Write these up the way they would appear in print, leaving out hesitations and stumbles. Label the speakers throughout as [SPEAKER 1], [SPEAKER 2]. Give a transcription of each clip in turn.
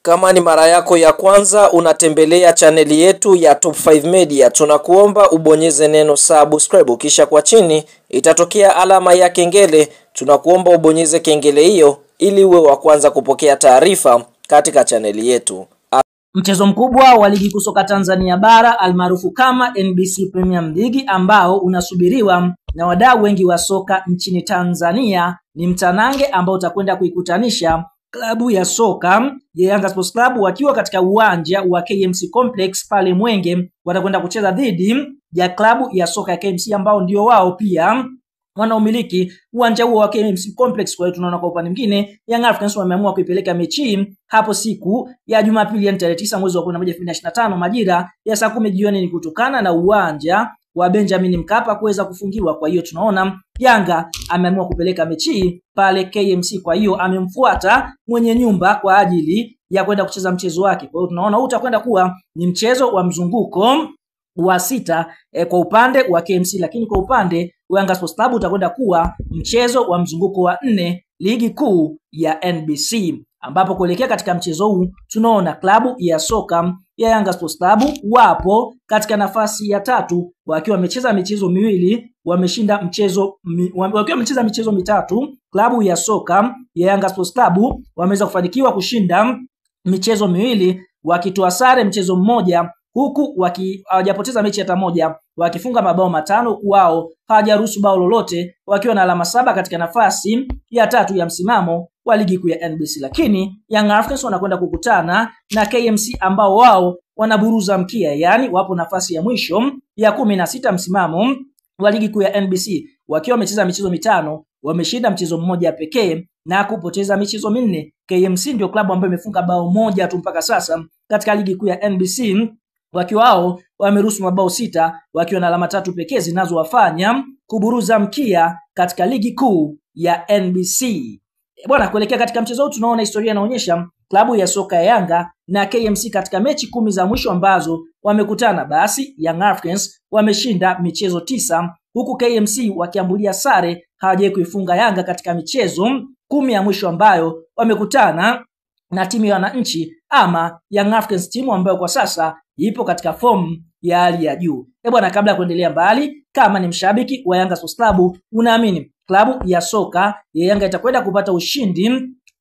[SPEAKER 1] Kama ni mara yako ya kwanza unatembelea chaneli yetu ya Top 5 Media, tunakuomba ubonyeze neno subscribe, kisha kwa chini itatokea alama ya kengele. Tunakuomba ubonyeze kengele hiyo ili uwe wa kwanza kupokea taarifa katika chaneli yetu.
[SPEAKER 2] Mchezo mkubwa wa ligi kuu soka Tanzania bara almaarufu kama NBC Premier League ambao unasubiriwa na wadau wengi wa soka nchini Tanzania ni mtanange ambao utakwenda kuikutanisha klabu ya soka ya Yanga Sports Club wakiwa katika uwanja wa KMC Complex pale Mwenge. Watakwenda kucheza dhidi ya klabu ya soka ya KMC ambao ndio wao pia wanaomiliki uwanja huo wa KMC Complex. Kwa hiyo tunaona kwa upande mwingine Young Africans wameamua kuipeleka mechi hapo siku ya Jumapili ya tarehe 9 mwezi wa 11 2025 majira ya saa 10 jioni, ni kutokana na uwanja wa Benjamin Mkapa kuweza kufungiwa. Kwa hiyo tunaona Yanga ameamua kupeleka mechi pale KMC, kwa hiyo amemfuata mwenye nyumba kwa ajili ya kwenda kucheza mchezo wake. Kwa hiyo tunaona utakwenda kuwa ni mchezo wa mzunguko wa 6 kwa upande wa KMC, lakini kwa upande wa Yanga Sports Club utakwenda kuwa mchezo wa mzunguko wa 4 ligi kuu ya NBC, ambapo kuelekea katika mchezo huu tunaona klabu ya soka ya Yanga Sports Club wapo katika nafasi ya 3 wakiwa wamecheza michezo miwili, wameshinda mchezo wakiwa wamecheza michezo mitatu. Klabu ya soka ya Yanga Sports Club wameweza kufanikiwa kushinda michezo miwili, wakitoa sare mchezo mmoja, huku hawajapoteza mechi hata moja, wakifunga mabao 5, wao hawajaruhusu bao lolote, wakiwa na alama 7 katika nafasi ya 3 ya msimamo wa ligi kuu ya NBC. Lakini Young Africans wanakwenda kukutana na KMC ambao wao wanaburuza mkia, yani wapo nafasi ya mwisho ya 16 msimamo wa ligi kuu ya NBC, wakiwa wamecheza michezo 5, wameshinda mchezo mmoja pekee na kupoteza michezo 4. KMC ndio klabu ambayo imefunga bao moja tu mpaka sasa katika ligi kuu ya NBC, wakiwa wao wameruhusu mabao 6, wakiwa na alama 3 pekee zinazowafanya kuburuza mkia katika ligi kuu ya NBC. Bwana, kuelekea katika mchezo huu tunaona historia inaonyesha klabu ya soka ya Yanga na KMC katika mechi 10 za mwisho ambazo wamekutana, basi Young Africans wameshinda michezo 9, huku KMC wakiambulia sare, hawajawahi kuifunga Yanga katika michezo 10 ya mwisho ambayo wamekutana na timu ya wananchi ama Young Africans, timu ambayo kwa sasa ipo katika form ya hali ya juu. Bwana, kabla ya kuendelea mbali, kama ni mshabiki wa Yanga Sports Club, unaamini klabu ya soka ya Yanga itakwenda kupata ushindi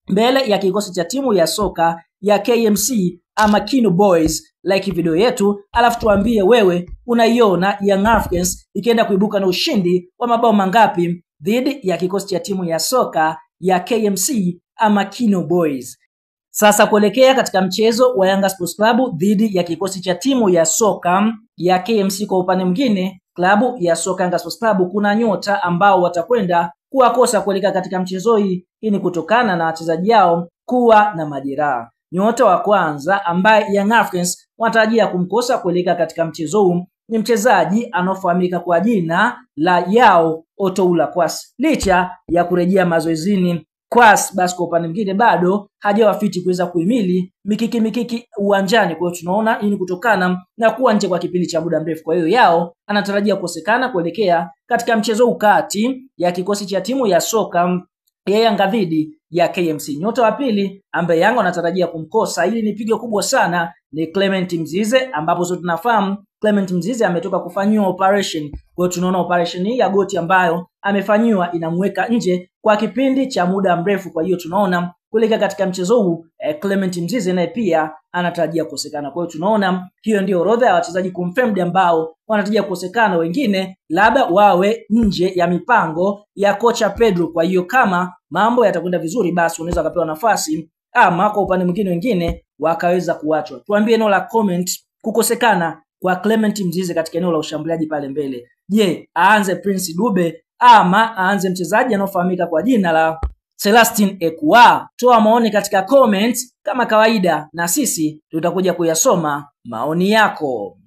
[SPEAKER 2] mbele ya kikosi cha timu ya soka ya KMC ama Kino Boys? Like video yetu, alafu tuambie wewe unaiona Young Africans ikienda kuibuka na ushindi wa mabao mangapi dhidi ya kikosi cha timu ya soka ya KMC ama Kino Boys. Sasa kuelekea katika mchezo wa Yanga Sports Club dhidi ya kikosi cha timu ya soka ya KMC, kwa upande mwingine klabu ya soka Yanga Sports Club kuna nyota ambao watakwenda kuwakosa kuelekea katika mchezo hii. Hii ni kutokana na wachezaji wao kuwa na majeraha. Nyota wa kwanza ambaye Young Africans wanatarajia kumkosa kuelekea katika mchezo huu ni mchezaji anofahamika kwa jina la Yao Otoula Kwasi. Licha ya kurejea mazoezini Kwasi, basi kwa upande mwingine bado hajawa fiti kuweza kuhimili mikiki uwanjani. Kwa hiyo tunaona hii ni kutokana na kuwa nje kwa kipindi cha muda mrefu. Kwa hiyo Yao anatarajia kukosekana kuelekea katika mchezo ukati ya kikosi cha timu ya soka ya Yanga dhidi ya KMC. Nyota wa pili ambaye Yanga anatarajia kumkosa, hili ni pigo kubwa sana, ni Clement Mzize, ambapo sote tunafahamu Clement Mzize ametoka kufanyiwa operation. Kwa hiyo tunaona operation hii ya goti ambayo amefanyiwa inamweka nje kwa kipindi cha muda mrefu. Kwa hiyo tunaona kuelekea katika mchezo huu Clement Mzize naye pia anatarajia kukosekana. Kwa hiyo tunaona hiyo ndio orodha ya wachezaji confirmed ambao wanatarajia kukosekana, wengine labda wawe nje ya mipango ya kocha Pedro. Kwa hiyo kama mambo yatakwenda vizuri, basi unaweza kupewa nafasi, ama kwa upande mwingine wengine wakaweza kuachwa. Tuambie eneo la comment kukosekana kwa Clement Mzize katika eneo la ushambuliaji pale mbele. Je, aanze Prince Dube ama aanze mchezaji anaofahamika kwa jina la Celestin Ekwa? Toa maoni katika comment kama kawaida, na sisi tutakuja kuyasoma maoni yako.